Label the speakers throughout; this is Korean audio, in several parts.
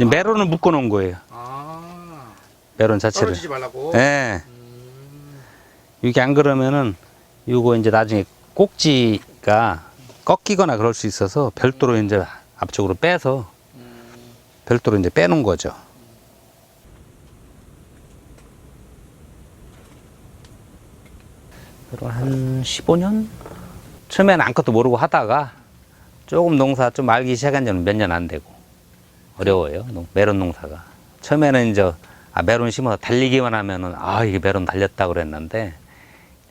Speaker 1: 메론을 묶어 놓은 거예요. 메론 자체를.
Speaker 2: 떨어지지 말라고.
Speaker 1: 네. 이게 안 그러면은 이거 이제 나중에 꼭지가 꺾이거나 그럴 수 있어서 별도로 이제 앞쪽으로 빼서 별도로 이제 빼놓은 거죠. 한 15년? 처음에는 아무것도 모르고 하다가 조금 농사 좀 알기 시작한 지는 몇 년 안 되고 어려워요. 메론 농사가. 처음에는 이제 메론 심어서 달리기만 하면은 이게 메론 달렸다 그랬는데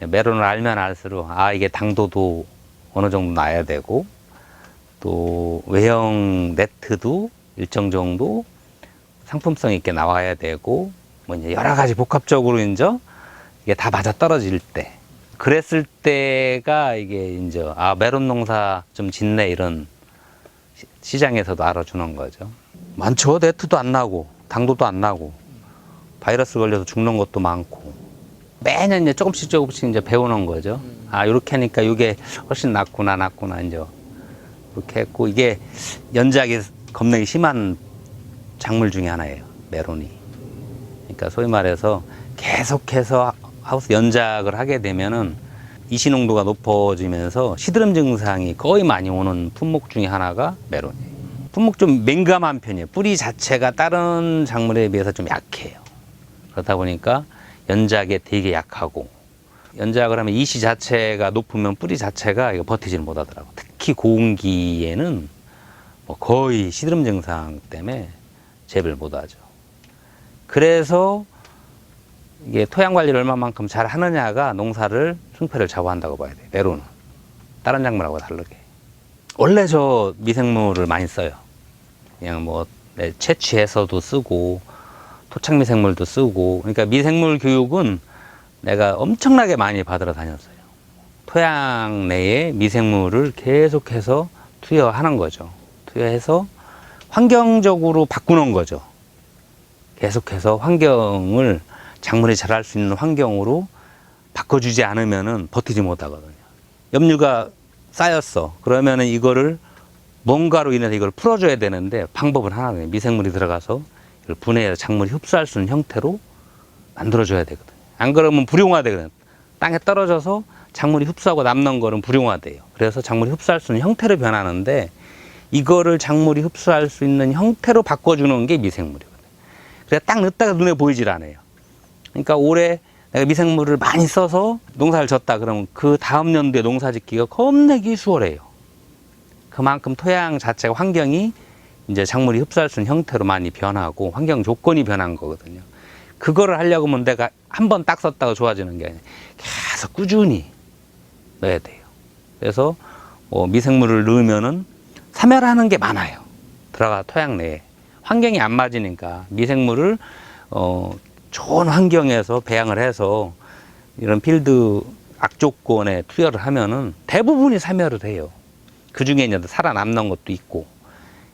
Speaker 1: 메론을 알면 알수록 이게 당도도 어느 정도 나야 되고 또 외형 네트도 일정 정도 상품성 있게 나와야 되고 뭐 이제 여러 가지 복합적으로 이제 이게 다 맞아 떨어질 때 그랬을 때가 이게 이제 메론 농사 좀 짓네 이런 시장에서도 알아주는 거죠. 많죠. 네트도 안 나고 당도도 안 나고 바이러스 걸려서 죽는 것도 많고 매년 이제 조금씩 이제 배우는 거죠. 이렇게 하니까 이게 훨씬 낫구나 이제 이렇게 했고 이게 연작이 겁나게 심한 작물 중에 하나예요. 메론이. 그러니까 소위 말해서 계속해서 하우스 연작을 하게 되면은 이시 농도가 높아지면서 시드름 증상이 거의 많이 오는 품목 중에 하나가 메론이에요. 품목 좀 민감한 편이에요. 뿌리 자체가 다른 작물에 비해서 좀 약해요. 그러다 보니까 연작에 되게 약하고 연작을 하면 이시 자체가 높으면 뿌리 자체가 이거 버티지는 못하더라고. 특히 고온기에는 뭐 거의 시드름 증상 때문에 재배를 못하죠. 그래서 이게 토양 관리를 얼마만큼 잘 하느냐가 농사를 승패를 좌우한다고 봐야 돼요. 메론은 다른 작물하고 다르게. 원래 저 미생물을 많이 써요. 그냥 뭐 채취해서도 쓰고 토착 미생물도 쓰고. 그러니까 미생물 교육은 내가 엄청나게 많이 받으러 다녔어요. 토양 내에 미생물을 계속해서 투여하는 거죠. 투여해서 환경적으로 바꾸는 거죠. 계속해서 환경을 작물이 자랄 수 있는 환경으로 바꿔주지 않으면은 버티지 못하거든요. 염류가 쌓였어. 그러면은 이거를 뭔가로 인해서 이걸 풀어줘야 되는데 방법은 하나예요. 미생물이 들어가서 이걸 분해해서 작물이 흡수할 수 있는 형태로 만들어줘야 되거든요. 안 그러면 불용화되거든요. 땅에 떨어져서 작물이 흡수하고 남는 거는 불용화돼요. 그래서 작물이 흡수할 수 있는 형태로 변하는데 이거를 작물이 흡수할 수 있는 형태로 바꿔주는 게 미생물이거든요. 그래서 딱 넣었다가 눈에 보이질 않아요. 그러니까 올해 내가 미생물을 많이 써서 농사를 졌다 그러면 그 다음 연도에 농사 짓기가 겁내기 수월해요. 그만큼 토양 자체가 환경이 이제 작물이 흡수할 수 있는 형태로 많이 변하고 환경 조건이 변한 거거든요. 그거를 하려고 하면 내가 한 번 딱 썼다고 좋아지는 게 아니라 계속 꾸준히 넣어야 돼요. 그래서 미생물을 넣으면은 사멸하는 게 많아요. 들어가 토양 내에. 환경이 안 맞으니까 미생물을 좋은 환경에서 배양을 해서 이런 필드 악조건에 투여를 하면은 대부분이 사멸을 해요. 그 중에 이제 살아남는 것도 있고.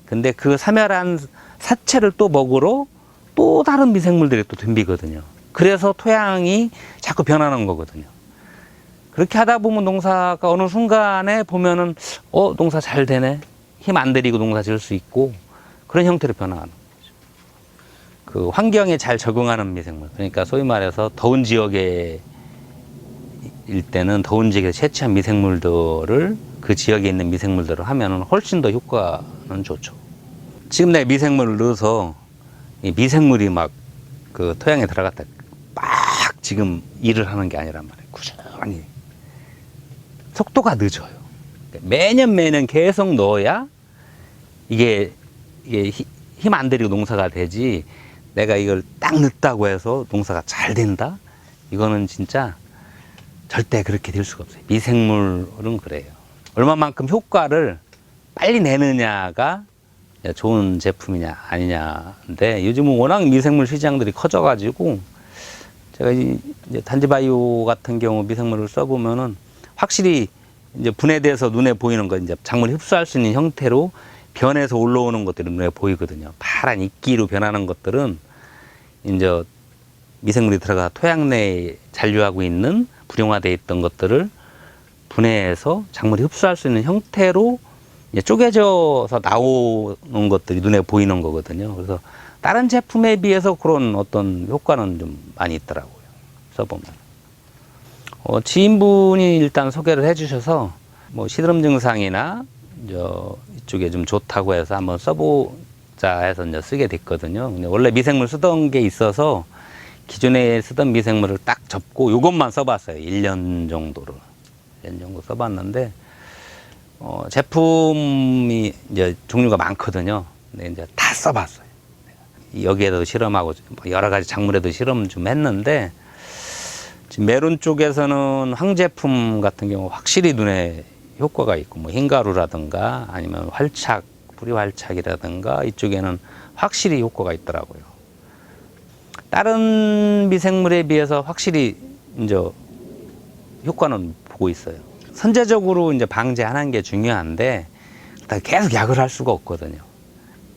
Speaker 1: 근데 그 사멸한 사체를 또 먹으러 또 다른 미생물들이 또 덤비거든요. 그래서 토양이 자꾸 변하는 거거든요. 그렇게 하다 보면 농사가 어느 순간에 보면은 농사 잘 되네. 힘 안 들이고 농사 지을 수 있고 그런 형태로 변화하는 거죠. 그 환경에 잘 적응하는 미생물. 그러니까 소위 말해서 더운 지역에 일 때는 더운 지역에 채취한 미생물들을 그 지역에 있는 미생물들을 하면은 훨씬 더 효과는 좋죠. 지금 내가 미생물을 넣어서 이 미생물이 막 그 토양에 들어갔다 막 지금 일을 하는 게 아니란 말이에요. 꾸준히 속도가 늦어요. 매년 계속 넣어야 이게 힘 안 들이고 농사가 되지. 내가 이걸 딱 넣었다고 해서 농사가 잘 된다? 이거는 진짜 절대 그렇게 될 수가 없어요. 미생물은 그래요. 얼마만큼 효과를 빨리 내느냐가 좋은 제품이냐 아니냐인데 요즘은 워낙 미생물 시장들이 커져가지고 제가 이제 단지바이오 같은 경우 미생물을 써보면은 확실히 이제 분해돼서 눈에 보이는 거 이제 작물이 흡수할 수 있는 형태로 변해서 올라오는 것들이 눈에 보이거든요. 파란 이끼로 변하는 것들은 이제 미생물이 들어가 토양 내에 잔류하고 있는 불용화되어 있던 것들을 분해해서 작물이 흡수할 수 있는 형태로 이제 쪼개져서 나오는 것들이 눈에 보이는 거거든요. 그래서 다른 제품에 비해서 그런 어떤 효과는 좀 많이 있더라고요. 써보면. 지인분이 일단 소개를 해주셔서 뭐 시드름 증상이나 이쪽에 좀 좋다고 해서 한번 써보자 해서 이제 쓰게 됐거든요. 근데 원래 미생물 쓰던 게 있어서 기존에 쓰던 미생물을 딱 접고 이것만 써봤어요. 1년 정도를. 1년 정도 써봤는데, 제품이 이제 종류가 많거든요. 근데 이제 다 써봤어요. 여기에도 실험하고 여러 가지 작물에도 실험 좀 했는데, 지금 메론 쪽에서는 황제품 같은 경우 확실히 눈에 효과가 있고, 뭐 흰가루라든가 아니면 활착, 뿌리 활착이라든가 이쪽에는 확실히 효과가 있더라고요. 다른 미생물에 비해서 확실히 이제 효과는 보고 있어요. 선제적으로 이제 방제하는 게 중요한데 계속 약을 할 수가 없거든요.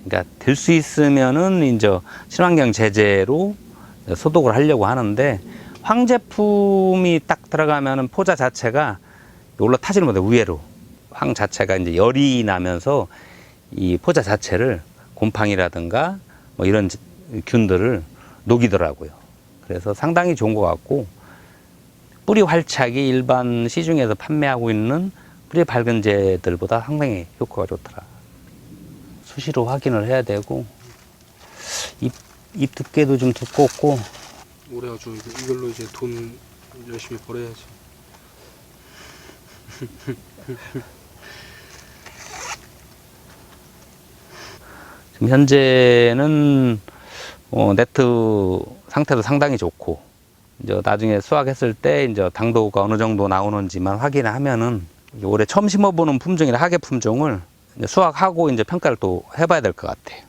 Speaker 1: 그러니까 될 수 있으면은 이제 친환경 제재로 소독을 하려고 하는데 황제품이 딱 들어가면은 포자 자체가 올라타지는 못해 위로 황 자체가 이제 열이 나면서 이 포자 자체를 곰팡이라든가 뭐 이런 균들을 녹이더라고요. 그래서 상당히 좋은 것 같고 뿌리 활착이 일반 시중에서 판매하고 있는 뿌리 밝은제들보다 상당히 효과가 좋더라. 수시로 확인을 해야 되고 잎 두께도 좀 두껍고
Speaker 2: 올해 아주 이걸로 이제 돈 열심히 벌어야지.
Speaker 1: 지금 현재는 네트 상태도 상당히 좋고 이제 나중에 수확했을 때 이제 당도가 어느 정도 나오는지만 확인하면은 올해 처음 심어보는 품종이라 하계 품종을 이제 수확하고 이제 평가를 또 해봐야 될 것 같아요.